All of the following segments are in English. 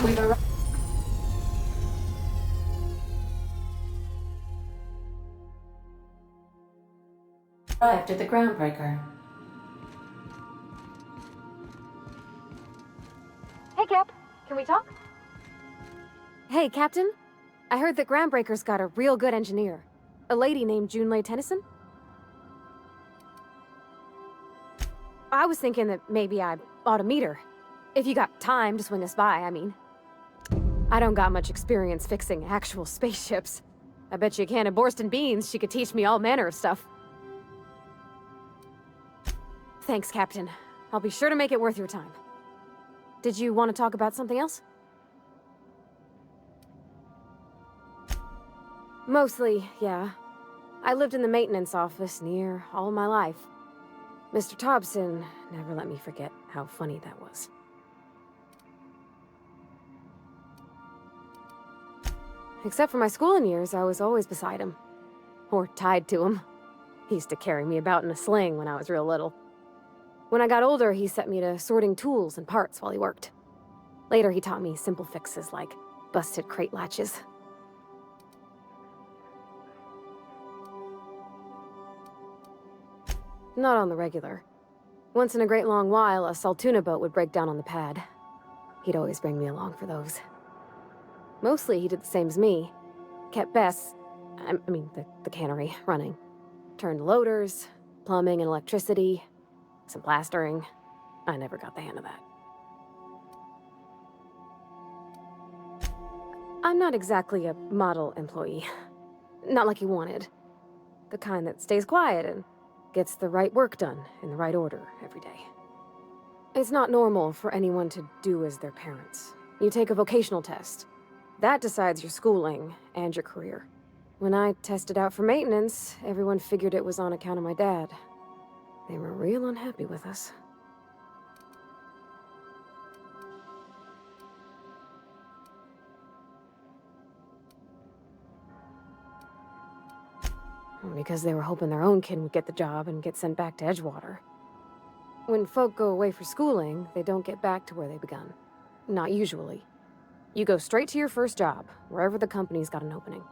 We've arrived at the Groundbreaker. Hey, Cap. Can we talk? Hey, Captain. I heard that Groundbreaker's got a real good engineer. A lady named Junlei Tennyson? I was thinking that maybe I ought to meet her. If you got time to swing us by, I mean. I don't got much experience fixing actual spaceships. I bet you a can of Borston beans she could teach me all manner of stuff. Thanks, Captain. I'll be sure to make it worth your time. Did you want to talk about something else? Mostly, yeah. I lived in the maintenance office near all my life. Mr. Thompson never let me forget how funny that was. Except for my schooling years, I was always beside him. Or tied to him. He used to carry me about in a sling when I was real little. When I got older, he set me to sorting tools and parts while he worked. Later, he taught me simple fixes like busted crate latches. Not on the regular. Once in a great long while, a Saltuna boat would break down on the pad. He'd always bring me along for those. Mostly, he did the same as me. Kept the cannery, running. Turned loaders, plumbing and electricity, some plastering. I never got the hang of that. I'm not exactly a model employee. Not like you wanted. The kind that stays quiet and gets the right work done in the right order every day. It's not normal for anyone to do as their parents. You take a vocational test. That decides your schooling and your career. When I tested out for maintenance, everyone figured it was on account of my dad. They were real unhappy with us. Because they were hoping their own kid would get the job and get sent back to Edgewater. When folk go away for schooling, they don't get back to where they begun. Not usually. You go straight to your first job, wherever the company's got an opening.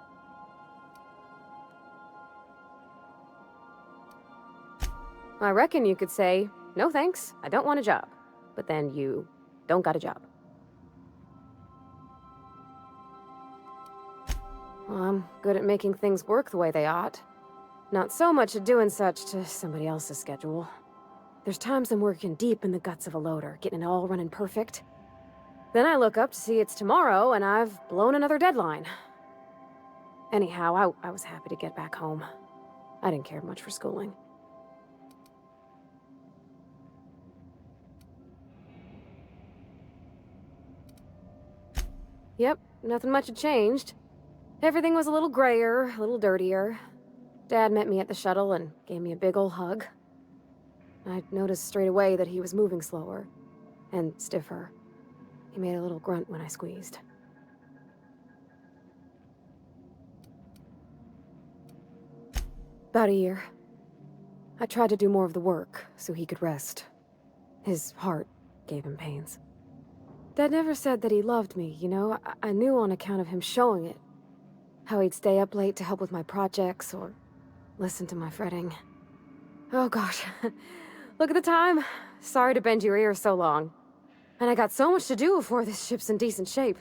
I reckon you could say, no thanks, I don't want a job. But then you don't got a job. Well, I'm good at making things work the way they ought. Not so much at doing such to somebody else's schedule. There's times I'm working deep in the guts of a loader, getting it all running perfect. Then I look up to see it's tomorrow, and I've blown another deadline. Anyhow, I was happy to get back home. I didn't care much for schooling. Yep, nothing much had changed. Everything was a little grayer, a little dirtier. Dad met me at the shuttle and gave me a big ol' hug. I noticed straight away that he was moving slower and stiffer. He made a little grunt when I squeezed. About a year. I tried to do more of the work so he could rest. His heart gave him pains. Dad never said that he loved me, you know? I knew on account of him showing it. How he'd stay up late to help with my projects or listen to my fretting. Oh gosh. Look at the time. Sorry to bend your ear so long. And I got so much to do before this ship's in decent shape.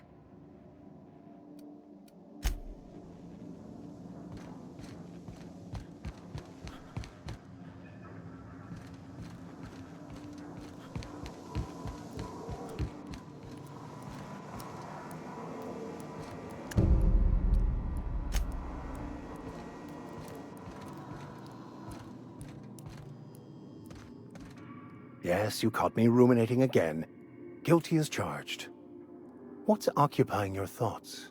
Yes, you caught me ruminating again. Guilty as charged. What's occupying your thoughts?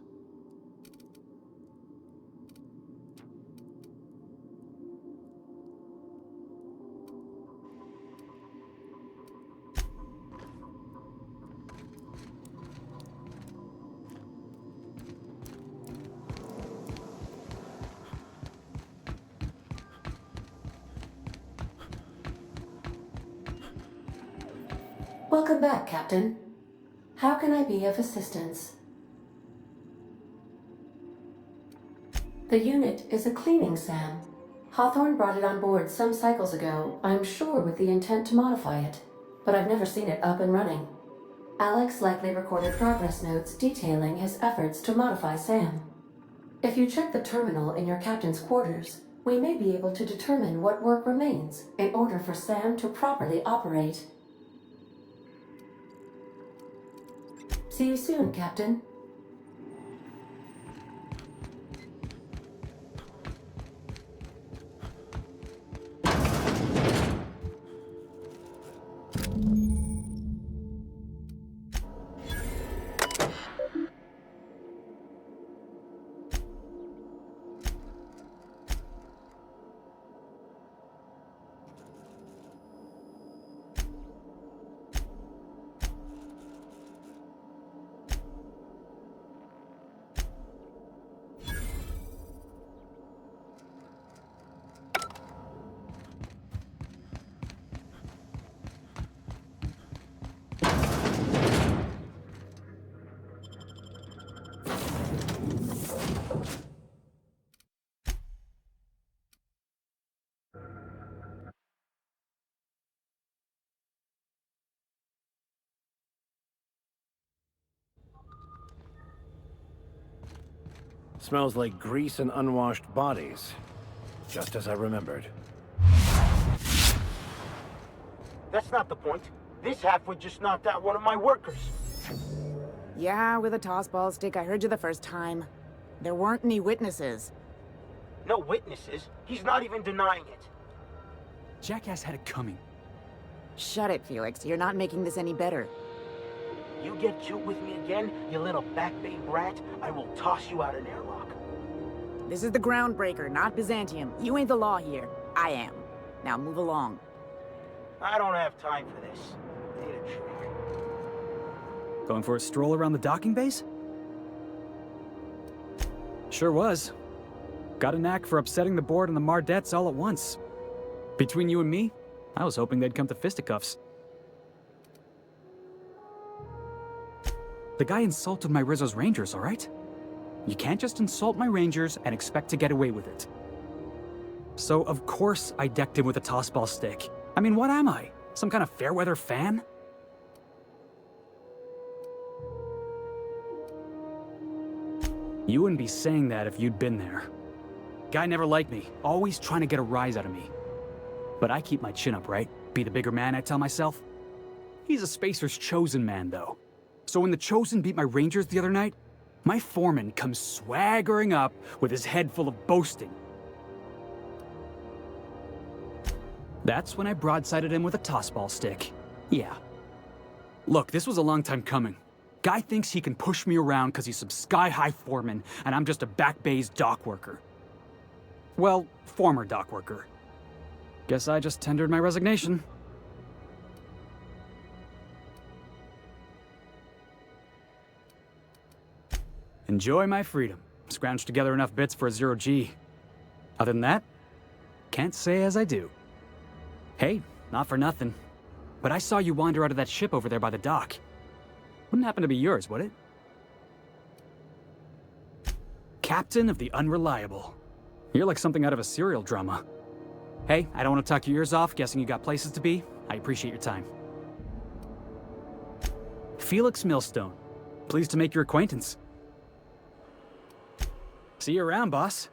Welcome back, Captain. How can I be of assistance? The unit is a cleaning SAM. Hawthorne brought it on board some cycles ago, I'm sure with the intent to modify it, but I've never seen it up and running. Alex likely recorded progress notes detailing his efforts to modify SAM. If you check the terminal in your captain's quarters, we may be able to determine what work remains in order for SAM to properly operate. See you soon, Captain. Smells like grease and unwashed bodies. Just as I remembered. That's not the point. This halfwit just knocked out one of my workers. Yeah, with a tossball stick. I heard you the first time. There weren't any witnesses. No witnesses. He's not even denying it. Jackass had it coming. Shut it, Felix. You're not making this any better. You get cute with me again, you little back bay brat, I will toss you out an airlock. This is the Groundbreaker, not Byzantium. You ain't the law here. I am. Now move along. I don't have time for this. Need a trick. Going for a stroll around the docking base? Sure was. Got a knack for upsetting the board and the Mardettes all at once. Between you and me, I was hoping they'd come to fisticuffs. The guy insulted my Rizzo's Rangers, all right? You can't just insult my Rangers and expect to get away with it. So, of course, I decked him with a tossball stick. I mean, what am I? Some kind of fair-weather fan? You wouldn't be saying that if you'd been there. Guy never liked me, always trying to get a rise out of me. But I keep my chin up, right? Be the bigger man, I tell myself. He's a Spacer's chosen man, though. So when the Chosen beat my Rangers the other night, my foreman comes swaggering up with his head full of boasting. That's when I broadsided him with a tossball stick. Yeah. Look, this was a long time coming. Guy thinks he can push me around because he's some sky-high foreman, and I'm just a back bay's dock worker. Well, former dock worker. Guess I just tendered my resignation. Enjoy my freedom. Scrounged together enough bits for a 0G. Other than that, can't say as I do. Hey, not for nothing, but I saw you wander out of that ship over there by the dock. Wouldn't happen to be yours, would it? Captain of the Unreliable. You're like something out of a serial drama. Hey, I don't want to talk your ears off, guessing you got places to be. I appreciate your time. Felix Millstone. Pleased to make your acquaintance. See you around, boss.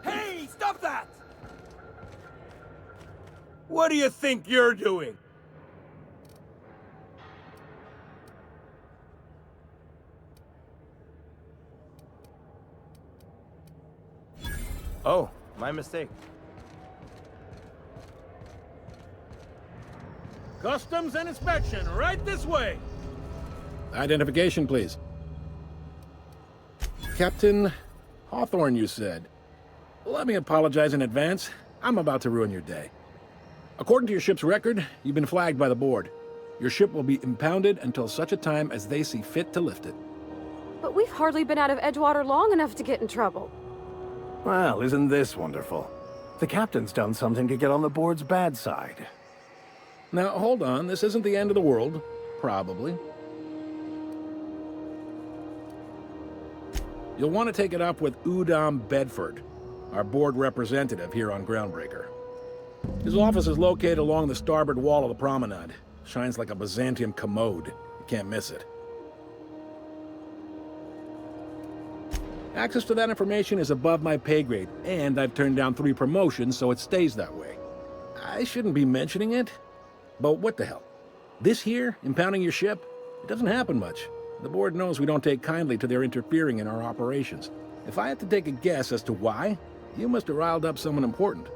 Hey, stop that! What do you think you're doing? Oh, my mistake. Customs and inspection, right this way! Identification, please. Captain Hawthorne, you said. Let me apologize in advance. I'm about to ruin your day. According to your ship's record, you've been flagged by the board. Your ship will be impounded until such a time as they see fit to lift it. But we've hardly been out of Edgewater long enough to get in trouble. Well, isn't this wonderful? The captain's done something to get on the board's bad side. Now, hold on. This isn't the end of the world. Probably. You'll want to take it up with Udom Bedford, our board representative here on Groundbreaker. His office is located along the starboard wall of the promenade. Shines like a Byzantium commode. You can't miss it. Access to that information is above my pay grade, and I've turned down 3 promotions, so it stays that way. I shouldn't be mentioning it, but what the hell? This here, impounding your ship, it doesn't happen much. The board knows we don't take kindly to their interfering in our operations. If I had to take a guess as to why, you must have riled up someone important.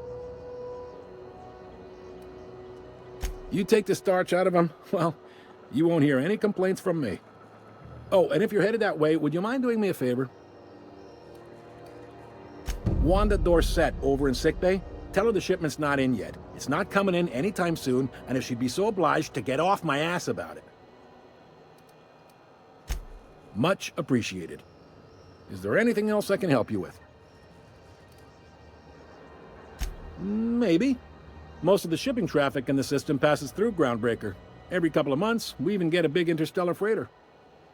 You take the starch out of them, well, you won't hear any complaints from me. Oh, and if you're headed that way, would you mind doing me a favor? Wanda Dorset over in sickbay, tell her the shipment's not in yet. It's not coming in anytime soon, and if she'd be so obliged to get off my ass about it. Much appreciated. Is there anything else I can help you with? Maybe. Most of the shipping traffic in the system passes through Groundbreaker. Every couple of months, we even get a big interstellar freighter.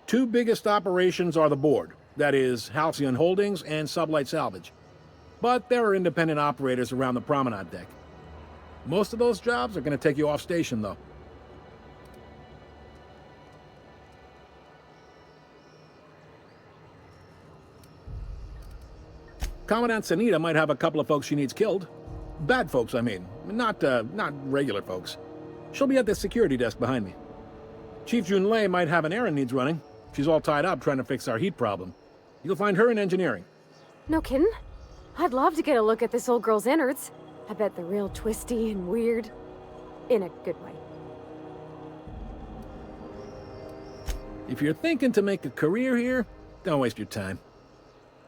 2 biggest operations are the board. That is, Halcyon Holdings and Sublight Salvage. But there are independent operators around the promenade deck. Most of those jobs are going to take you off station, though. Commandant Sanita might have a couple of folks she needs killed. Bad folks, I mean. Not regular folks. She'll be at the security desk behind me. Chief Junlei might have an errand needs running. She's all tied up trying to fix our heat problem. You'll find her in engineering. No kidding? I'd love to get a look at this old girl's innards. I bet they're real twisty and weird. In a good way. If you're thinking to make a career here, don't waste your time.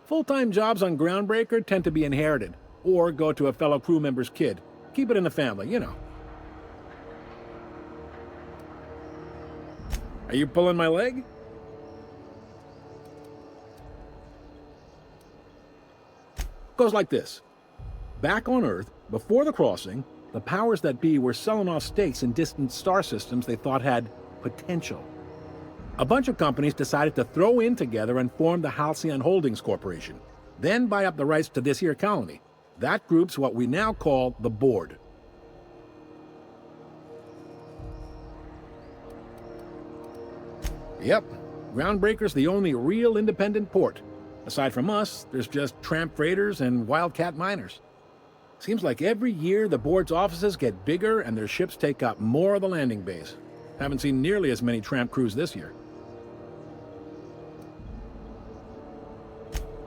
Full-time jobs on Groundbreaker tend to be inherited, or go to a fellow crew member's kid. Keep it in the family, you know. Are you pulling my leg? Goes like this. Back on Earth, before the crossing, the powers that be were selling off stakes in distant star systems they thought had potential. A bunch of companies decided to throw in together and form the Halcyon Holdings Corporation, then buy up the rights to this here colony. That group's what we now call the Board. Yep, Groundbreaker's the only real independent port. Aside from us, there's just tramp freighters and wildcat miners. Seems like every year the board's offices get bigger and their ships take up more of the landing bays. Haven't seen nearly as many tramp crews this year.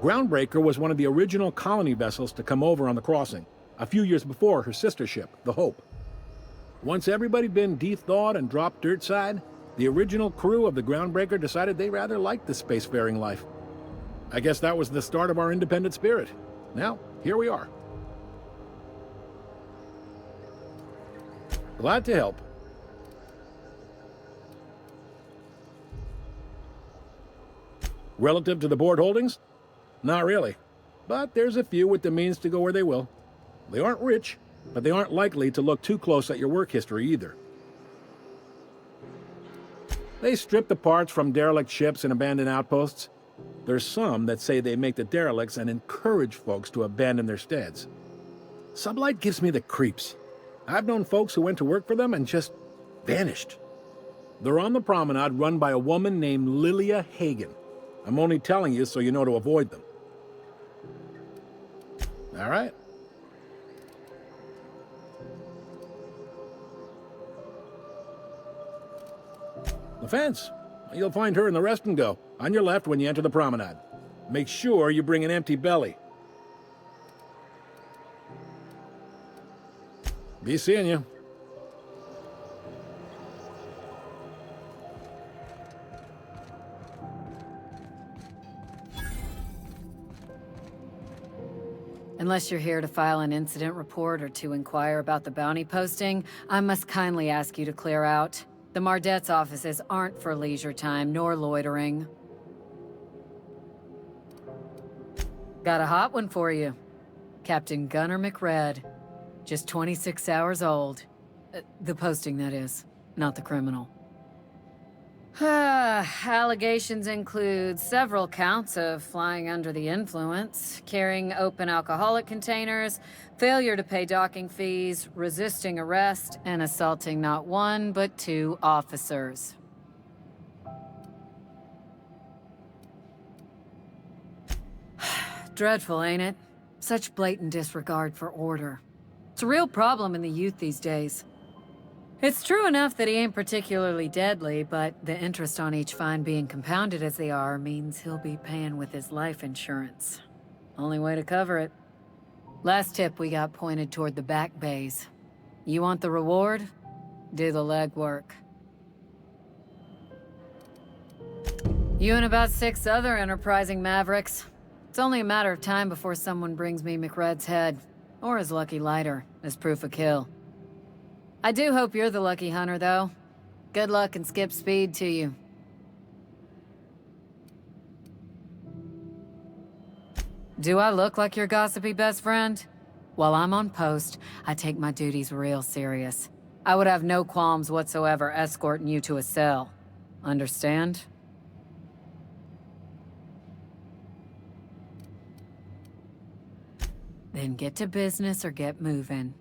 Groundbreaker was one of the original colony vessels to come over on the crossing, a few years before her sister ship, the Hope. Once everybody'd been de-thawed and dropped dirtside, the original crew of the Groundbreaker decided they rather liked the spacefaring life. I guess that was the start of our independent spirit. Now, here we are. Glad to help. Relative to the board holdings? Not really. But there's a few with the means to go where they will. They aren't rich, but they aren't likely to look too close at your work history either. They strip the parts from derelict ships and abandoned outposts. There's some that say they make the derelicts and encourage folks to abandon their steads. Sublight gives me the creeps. I've known folks who went to work for them and just vanished. They're on the promenade run by a woman named Lilia Hagen. I'm only telling you so you know to avoid them. All right. The fence. You'll find her in the rest and go, on your left when you enter the promenade. Make sure you bring an empty belly. Be seeing you. Unless you're here to file an incident report or to inquire about the bounty posting, I must kindly ask you to clear out. The Mardet's offices aren't for leisure time nor loitering. Got a hot one for you. Captain Gunnar McRed. Just 26 hours old. The posting, that is, not the criminal. Allegations include several counts of flying under the influence, carrying open alcoholic containers, failure to pay docking fees, resisting arrest, and assaulting not one, but 2 officers. Dreadful, ain't it? Such blatant disregard for order. It's a real problem in the youth these days. It's true enough that he ain't particularly deadly, but the interest on each fine being compounded as they are means he'll be paying with his life insurance. Only way to cover it. Last tip we got pointed toward the back bays. You want the reward? Do the legwork. You and about 6 other enterprising mavericks. It's only a matter of time before someone brings me McRed's head, or his lucky lighter, as proof of kill. I do hope you're the lucky hunter, though. Good luck and skip speed to you. Do I look like your gossipy best friend? While I'm on post, I take my duties real serious. I would have no qualms whatsoever escorting you to a cell. Understand? Then get to business or get moving.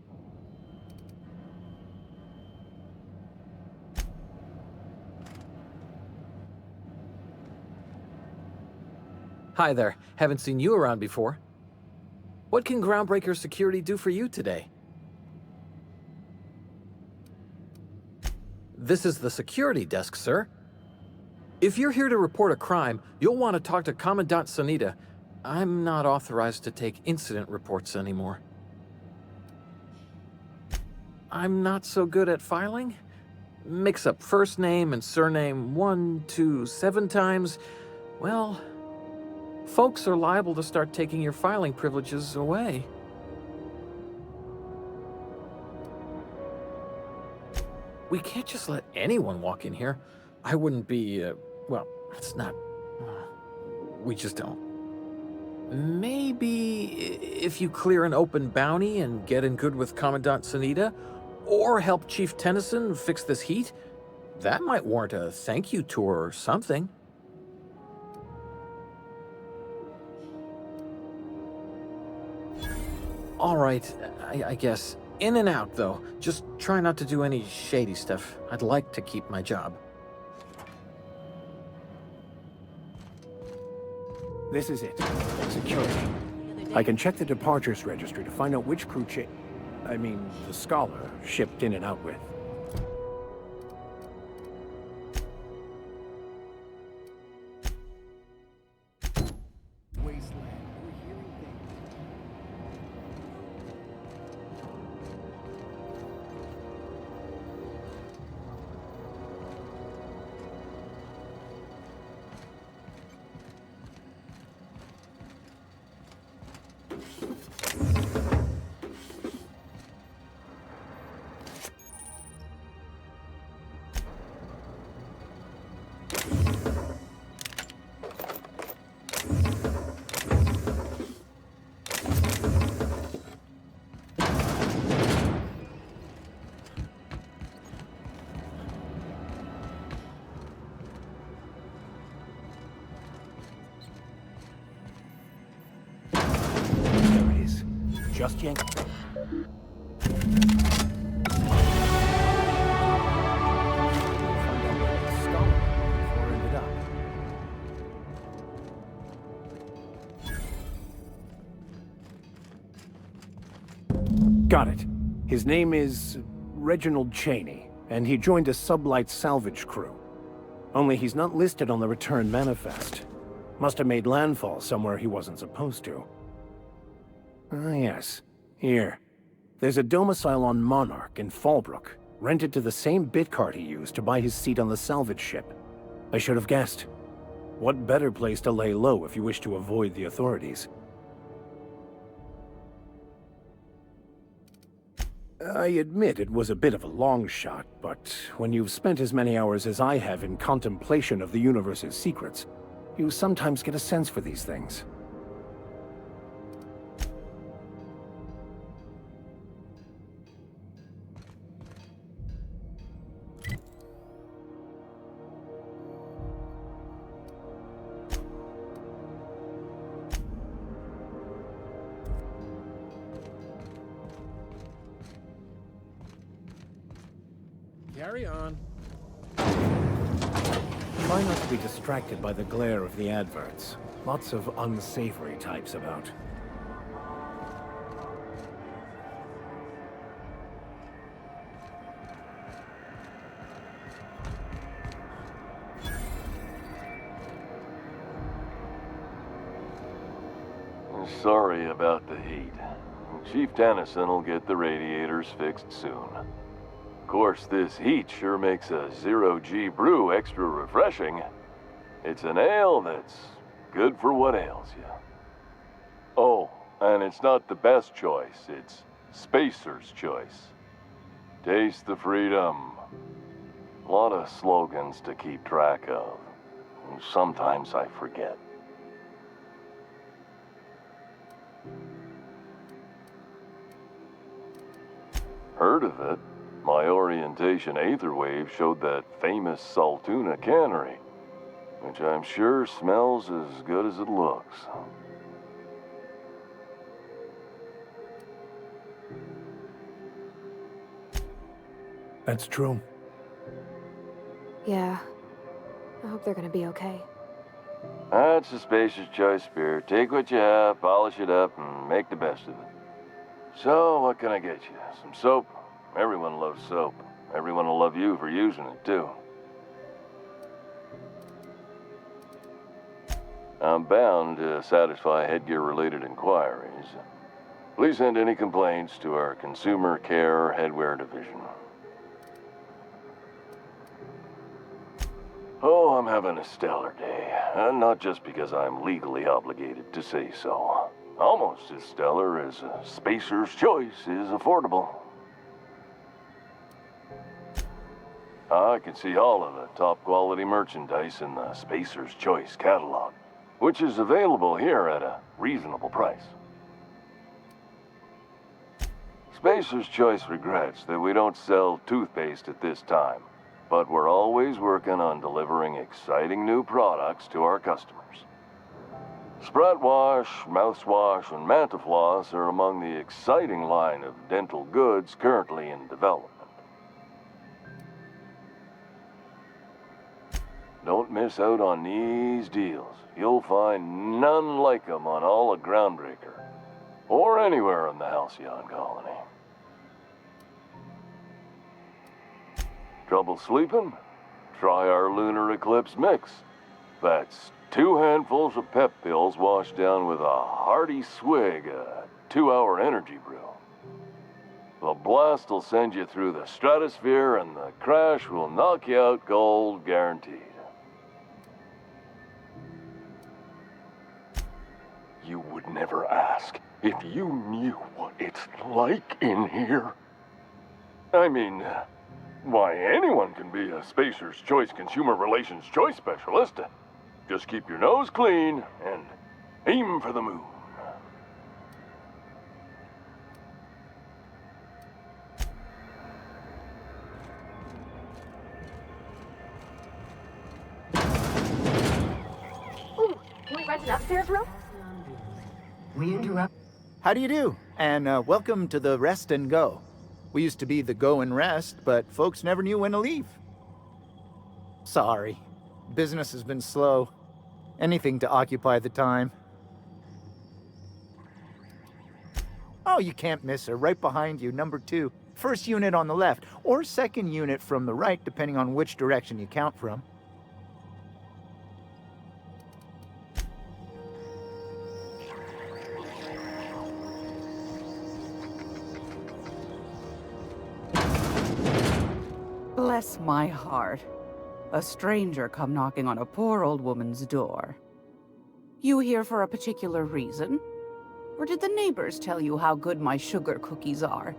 Hi there. Haven't seen you around before. What can Groundbreaker security do for you today? This is the security desk, sir. If you're here to report a crime, you'll want to talk to Commandant Sanita. I'm not authorized to take incident reports anymore. I'm not so good at filing. Mix up first name and surname 1, 2, 7 times. Well, folks are liable to start taking your filing privileges away. We can't just let anyone walk in here. I wouldn't be, well, it's not... we just don't. Maybe if you clear an open bounty and get in good with Commandant Sanita, or help Chief Tennyson fix this heat, that might warrant a thank you tour or something. All right, I guess. In and out, though. Just try not to do any shady stuff. I'd like to keep my job. This is it. Security. I can check the departures registry to find out which crew the Scholar shipped in and out with. Just yank. Got it. His name is Reginald Cheney, and he joined a sublight salvage crew. Only he's not listed on the return manifest. Must have made landfall somewhere he wasn't supposed to. Ah, yes. Here. There's a domicile on Monarch in Fallbrook, rented to the same bit card he used to buy his seat on the salvage ship. I should have guessed. What better place to lay low if you wish to avoid the authorities? I admit it was a bit of a long shot, but when you've spent as many hours as I have in contemplation of the universe's secrets, you sometimes get a sense for these things. Carry on. Try not to be distracted by the glare of the adverts. Lots of unsavory types about. Sorry about the heat. Chief Tennyson will get the radiators fixed soon. Of course, this heat sure makes a zero-G brew extra refreshing. It's an ale that's good for what ails you. Oh, and it's not the best choice, it's Spacer's choice. Taste the freedom. A lot of slogans to keep track of. Sometimes I forget. Heard of it? My orientation aetherwave showed that famous Saltuna cannery, which I'm sure smells as good as it looks. That's true. Yeah. I hope they're gonna be okay. That's a Spacer's choice beer. Take what you have, polish it up, and make the best of it. So, what can I get you? Some soap? Everyone loves soap. Everyone will love you for using it, too. I'm bound to satisfy headgear-related inquiries. Please send any complaints to our Consumer Care Headwear Division. Oh, I'm having a stellar day. And not just because I'm legally obligated to say so. Almost as stellar as a Spacer's Choice is affordable. I can see all of the top-quality merchandise in the Spacer's Choice catalog, which is available here at a reasonable price. Spacer's Choice regrets that we don't sell toothpaste at this time, but we're always working on delivering exciting new products to our customers. Sprout Wash, Mouthwash, and Mantafloss are among the exciting line of dental goods currently in development. Don't miss out on these deals. You'll find none like them on all of Groundbreaker, or anywhere in the Halcyon colony. Trouble sleeping? Try our Lunar Eclipse Mix. That's 2 handfuls of pep pills washed down with a hearty swig of 2-hour energy brew. The blast will send you through the stratosphere, and the crash will knock you out cold, guaranteed. You would never ask if you knew what it's like in here. I mean, why, anyone can be a Spacer's Choice Consumer Relations Choice Specialist. Just keep your nose clean and aim for the moon. Ooh, can we rent an upstairs room? We interrupt. How do you do? And welcome to the Rest and Go. We used to be the Go and Rest, but folks never knew when to leave. Sorry. Business has been slow. Anything to occupy the time. Oh, you can't miss her. Right behind you, number 2. First unit on the left, or second unit from the right, depending on which direction you count from. Bless my heart. A stranger come knocking on a poor old woman's door. You here for a particular reason? Or did the neighbors tell you how good my sugar cookies are?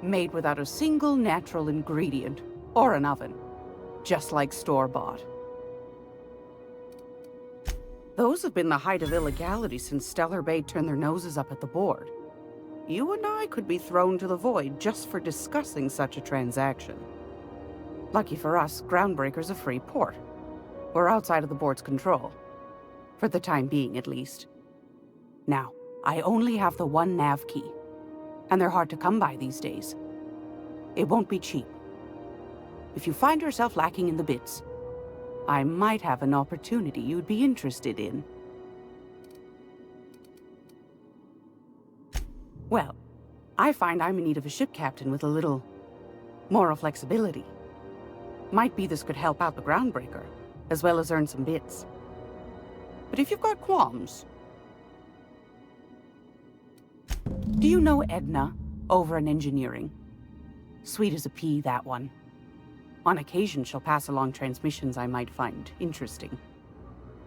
made without a single natural ingredient, or an oven, just like store-bought. Those have been the height of illegality since Stellar Bay turned their noses up at the board. You and I could be thrown to the void just for discussing such a transaction. Lucky for us, Groundbreaker's a free port. We're outside of the board's control. For the time being, at least. Now, I only have the one nav key, and they're hard to come by these days. It won't be cheap. If you find yourself lacking in the bits, I might have an opportunity you'd be interested in. Well, I find I'm in need of a ship captain with a little moral flexibility. Might be this could help out the Groundbreaker, as well as earn some bits. But if you've got qualms... Do you know Edna, over in engineering? Sweet as a pea, that one. On occasion, she'll pass along transmissions I might find interesting.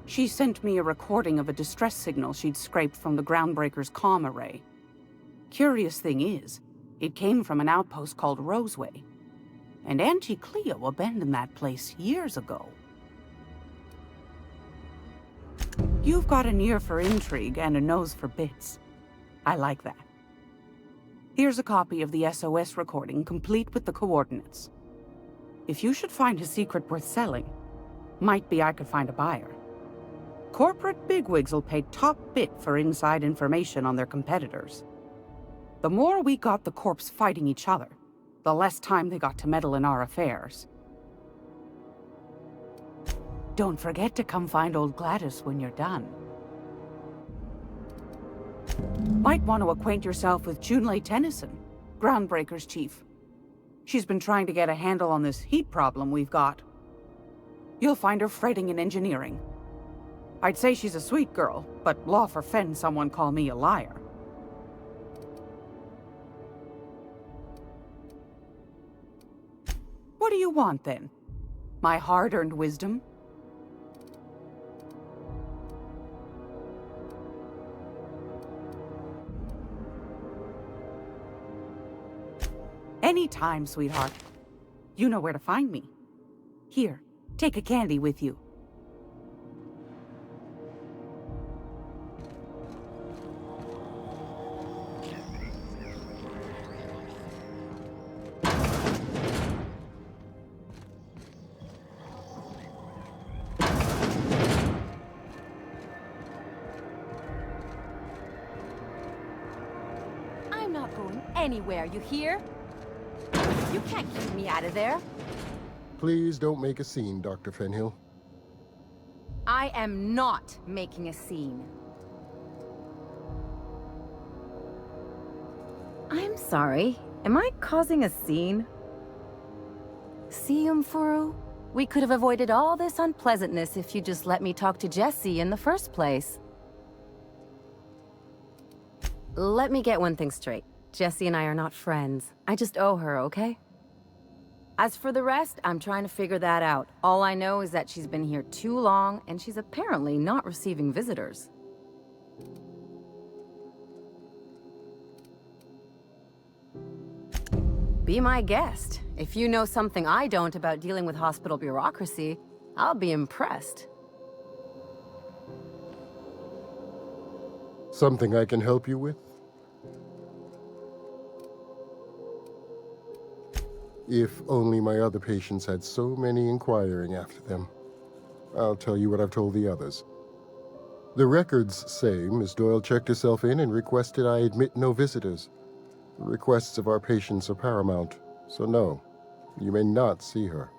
She sent me a recording of a distress signal she'd scraped from the Groundbreaker's comm array. Curious thing is, it came from an outpost called Roseway. And Auntie Cleo abandoned that place years ago. You've got an ear for intrigue and a nose for bits. I like that. Here's a copy of the SOS recording, complete with the coordinates. If you should find a secret worth selling, might be I could find a buyer. Corporate bigwigs will pay top bit for inside information on their competitors. The more we got the corps fighting each other, the less time they got to meddle in our affairs. Don't forget to come find old Gladys when you're done. Might want to acquaint yourself with Junlei Tennyson, Groundbreaker's chief. She's been trying to get a handle on this heat problem we've got. You'll find her fretting in engineering. I'd say she's a sweet girl, but law forfend someone call me a liar. What do you want, then? My hard-earned wisdom? Anytime, sweetheart. You know where to find me. Here, take a candy with you. I'm not going anywhere, you hear? You can't keep me out of there. Please don't make a scene, Dr. Fenhill. I am not making a scene. I'm sorry. Am I causing a scene? See, Umfuru? We could have avoided all this unpleasantness if you just let me talk to Jessie in the first place. Let me get one thing straight. Jessie and I are not friends. I just owe her, okay? As for the rest, I'm trying to figure that out. All I know is that she's been here too long, and she's apparently not receiving visitors. Be my guest. If you know something I don't about dealing with hospital bureaucracy, I'll be impressed. Something I can help you with? If only my other patients had so many inquiring after them. I'll tell you what I've told the others. The records say Miss Doyle checked herself in and requested I admit no visitors. The requests of our patients are paramount, so no, you may not see her.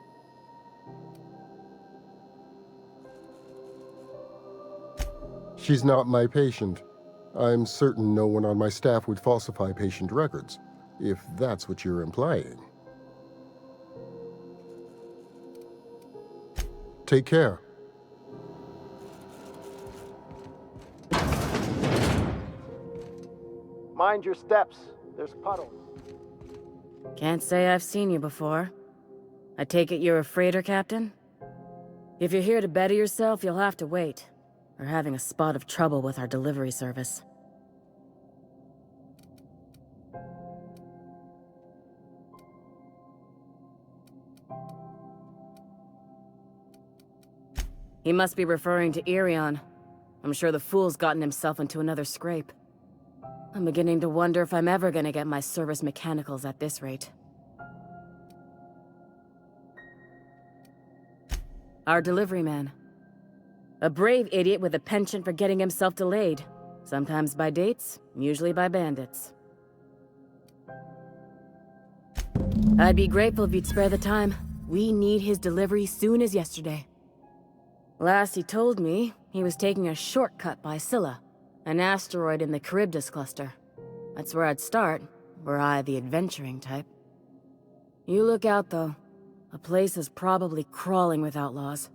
She's not my patient. I'm certain no one on my staff would falsify patient records, if that's what you're implying. Take care. Mind your steps. There's puddles. Can't say I've seen you before. I take it you're a freighter captain? If you're here to better yourself, you'll have to wait. We're having a spot of trouble with our delivery service. He must be referring to Irion. I'm sure the fool's gotten himself into another scrape. I'm beginning to wonder if I'm ever gonna get my service mechanicals at this rate. Our delivery man. A brave idiot with a penchant for getting himself delayed. Sometimes by dates, usually by bandits. I'd be grateful if you'd spare the time. We need his delivery soon as yesterday. Last he told me, he was taking a shortcut by Scylla, an asteroid in the Charybdis cluster. That's where I'd start, were I the adventuring type. You look out, though. The place is probably crawling with outlaws.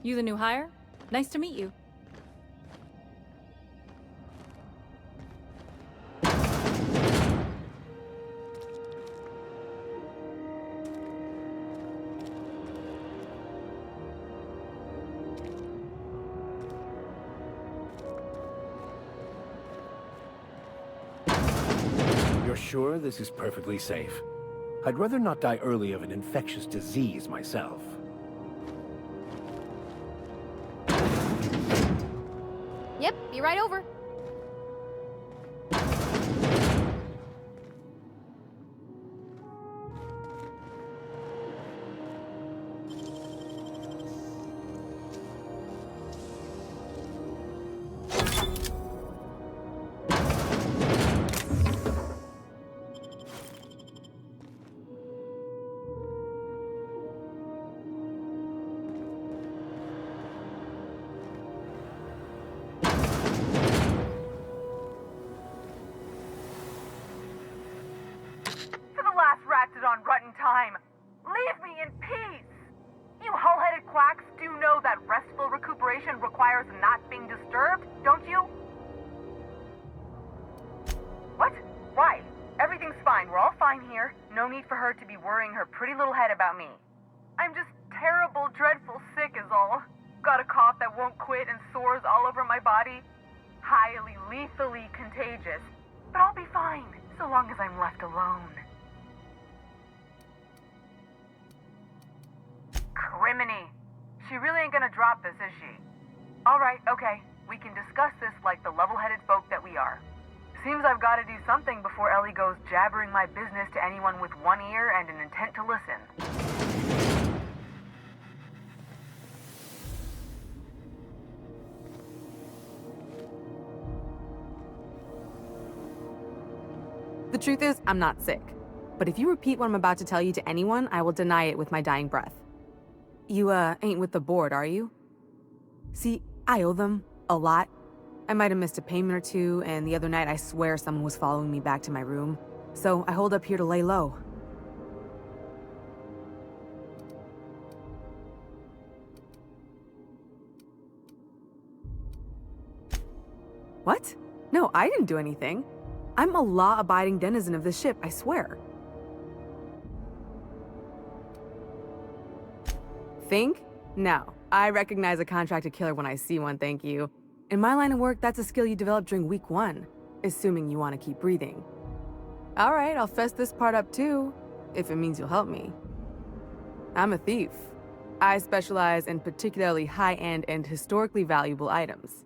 You the new hire? Nice to meet you. You're sure this is perfectly safe? I'd rather not die early of an infectious disease myself. Yep, be right over. On rotten time. Leave me in peace! You hull-headed quacks do know that restful recuperation requires not being disturbed, don't you? What? Why? Everything's fine. We're all fine here. No need for her to be worrying her pretty little head about me. I'm just terrible, dreadful sick is all. Got a cough that won't quit and sores all over my body. Highly, lethally contagious. But I'll be fine, so long as I'm left alone. Criminy. She really ain't gonna drop this, is she? Alright, okay. We can discuss this like the level-headed folk that we are. Seems I've gotta do something before Ellie goes jabbering my business to anyone with one ear and an intent to listen. The truth is, I'm not sick. But if you repeat what I'm about to tell you to anyone, I will deny it with my dying breath. You, ain't with the board, are you? See, I owe them a lot. I might have missed a payment or two, and the other night I swear someone was following me back to my room. So I hold up here to lay low. What? No, I didn't do anything. I'm a law-abiding denizen of this ship, I swear. Think? No. I recognize a contracted killer when I see one, thank you. In my line of work, that's a skill you develop during week 1, assuming you want to keep breathing. Alright, I'll fess this part up too, if it means you'll help me. I'm a thief. I specialize in particularly high-end and historically valuable items.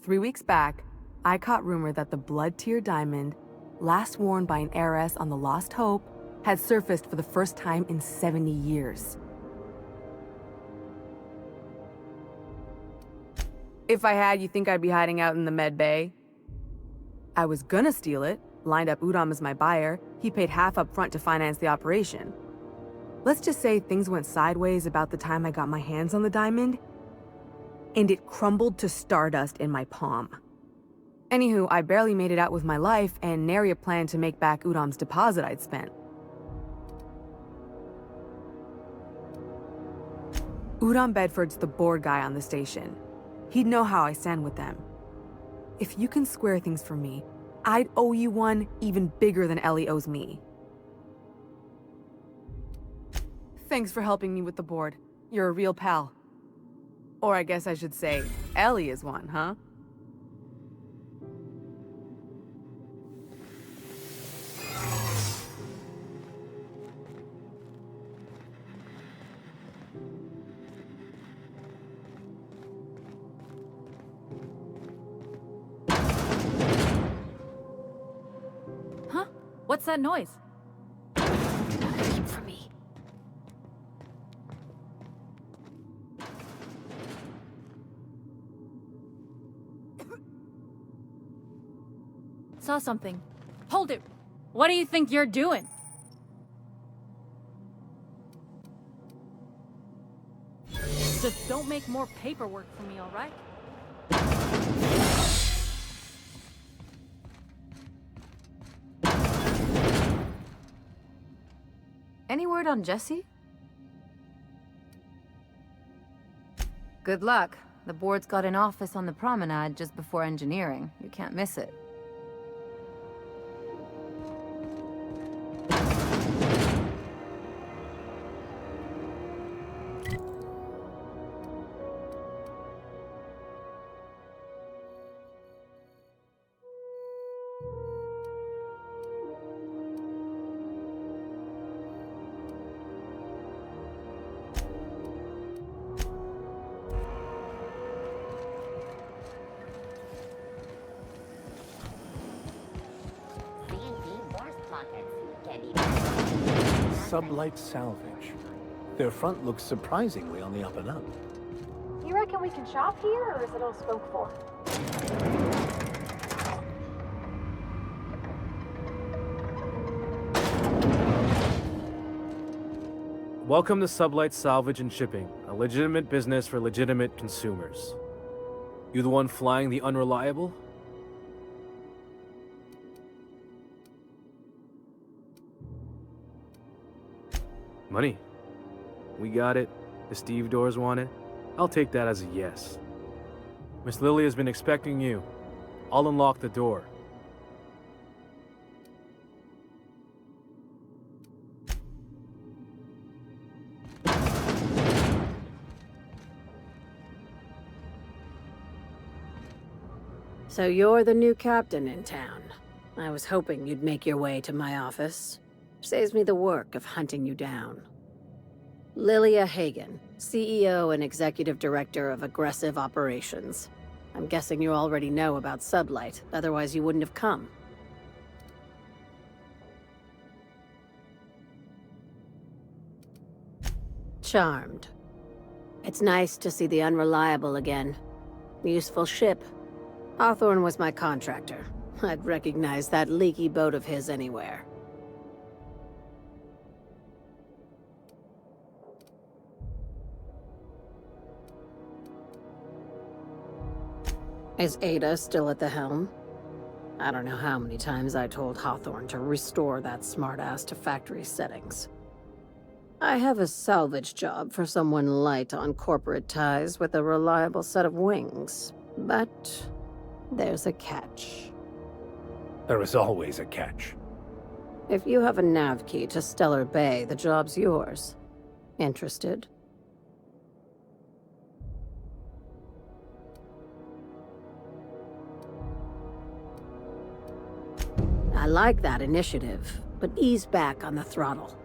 3 weeks back, I caught rumor that the blood-tier diamond, last worn by an heiress on the Lost Hope, had surfaced for the first time in 70 years. If I had, you think I'd be hiding out in the med bay? I was gonna steal it, lined up Udom as my buyer. He paid half up front to finance the operation. Let's just say things went sideways about the time I got my hands on the diamond, and it crumbled to stardust in my palm. Anywho, I barely made it out with my life, and nary a plan to make back Udom's deposit I'd spent. Udom Bedford's the board guy on the station. He'd know how I stand with them. If you can square things for me, I'd owe you one even bigger than Ellie owes me. Thanks for helping me with the board. You're a real pal. Or I guess I should say, Ellie is one, huh? Huh? What's that noise? Wait for me. Saw something. Hold it! What do you think you're doing? Just don't make more paperwork for me, alright? Any word on Jesse? Good luck. The board's got an office on the promenade just before engineering. You can't miss it. Sublight salvage. Their front looks surprisingly on the up and up. You reckon we can shop here, or is it all spoke for? Welcome to Sublight Salvage and Shipping, a legitimate business for legitimate consumers. You the one flying the unreliable? Money. We got it. The Steve Doors want it. I'll take that as a yes. Miss Lily has been expecting you. I'll unlock the door. So you're the new captain in town. I was hoping you'd make your way to my office. Saves me the work of hunting you down. Lilia Hagen, CEO and Executive Director of Aggressive Operations. I'm guessing you already know about Sublight, otherwise you wouldn't have come. Charmed. It's nice to see the Unreliable again. Useful ship. Hawthorne was my contractor. I'd recognize that leaky boat of his anywhere. Is Ada still at the helm? I don't know how many times I told Hawthorne to restore that smartass to factory settings. I have a salvage job for someone light on corporate ties with a reliable set of wings, but there's a catch. There is always a catch. If you have a nav key to Stellar Bay, the job's yours. Interested? I like that initiative, but ease back on the throttle.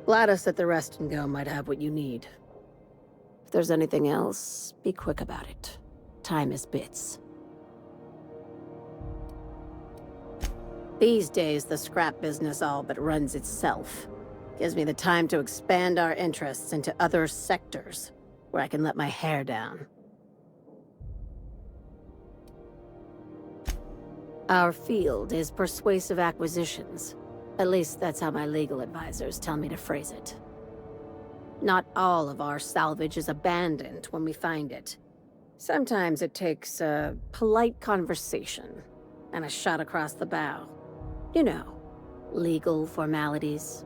Gladys at the Rest and Go might have what you need. If there's anything else, be quick about it. Time is bits. These days, the scrap business all but runs itself. Gives me the time to expand our interests into other sectors, where I can let my hair down. Our field is persuasive acquisitions. At least that's how my legal advisors tell me to phrase it. Not all of our salvage is abandoned when we find it. Sometimes it takes a polite conversation and a shot across the bow. You know, legal formalities.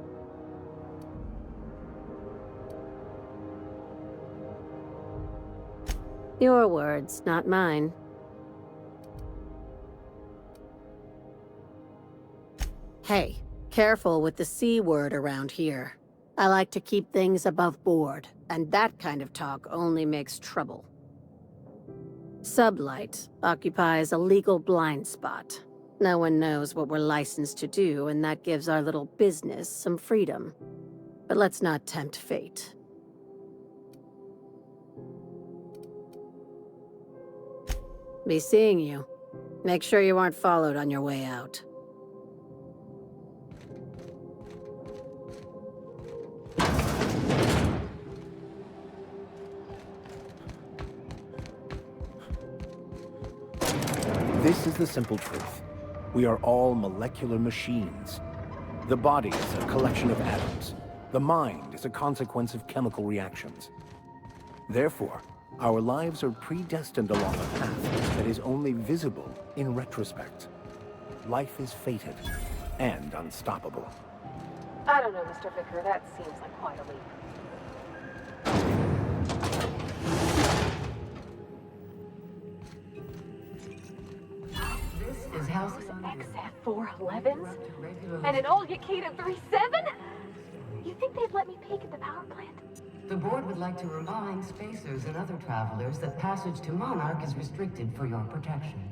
Your words, not mine. Hey, careful with the C word around here. I like to keep things above board, and that kind of talk only makes trouble. Sublight occupies a legal blind spot. No one knows what we're licensed to do, and that gives our little business some freedom. But let's not tempt fate. Be seeing you. Make sure you aren't followed on your way out. This is the simple truth. We are all molecular machines. The body is a collection of atoms. The mind is a consequence of chemical reactions. Therefore, our lives are predestined along a path that is only visible in retrospect. Life is fated and unstoppable. I don't know, Mr. Vicker. That seems like quite a leap. This is Halcyon. XF411s? And an old Yakita 37? You think they'd let me peek at the power plant? The board would like to remind spacers and other travelers that passage to Monarch is restricted for your protection.